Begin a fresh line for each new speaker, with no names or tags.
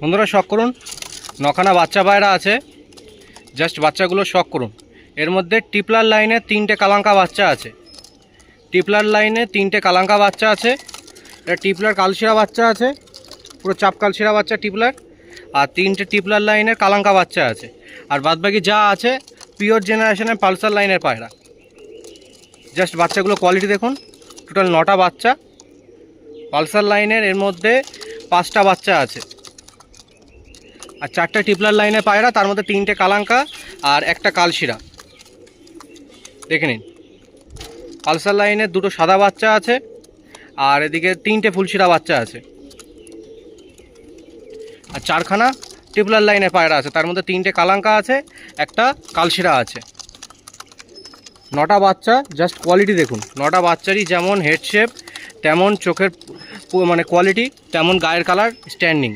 বন্ধুরা শখ করুন, নখানা বাচ্চা পায়রা আছে, জাস্ট বাচ্চাগুলো শখ করুন। এর মধ্যে টিপলার লাইনে 3টে কালাঙ্কা বাচ্চা আছে, টিপলার লাইনে 3টে কালাঙ্কা বাচ্চা আছে। এটা টিপলার কালশিরা বাচ্চা আছে, পুরো চাপ কালশিরা বাচ্চা টিপলার, আর 3টে টিপলার লাইনের কালাঙ্কা বাচ্চা আছে। আর বাদবাকি যা আছে পিওর জেনারেশনের পালসার লাইনের পায়রা। জাস্ট বাচ্চাগুলো কোয়ালিটি দেখুন, টোটাল 9টা বাচ্চা পালসার লাইনের, এর মধ্যে 5টা বাচ্চা আছে। আর 4টে টিপলার লাইনের পায়রা, তার মধ্যে 3টে কালাঙ্কা আর একটা কালশিরা। দেখে নিন, পালসার লাইনের 2টো সাদা বাচ্চা আছে, আর এদিকে 3টে ফুলশিরা বাচ্চা আছে। আর 4খানা টিপলার লাইনের পায়রা আছে, তার মধ্যে 3টে কালাঙ্কা আছে, একটা কালশিরা আছে। 9টা বাচ্চা, জাস্ট কোয়ালিটি দেখুন। 9টা বাচ্চারই যেমন হেড শেপ, তেমন চোখের মানে কোয়ালিটি, তেমন গায়ের কালার, স্ট্যান্ডিং।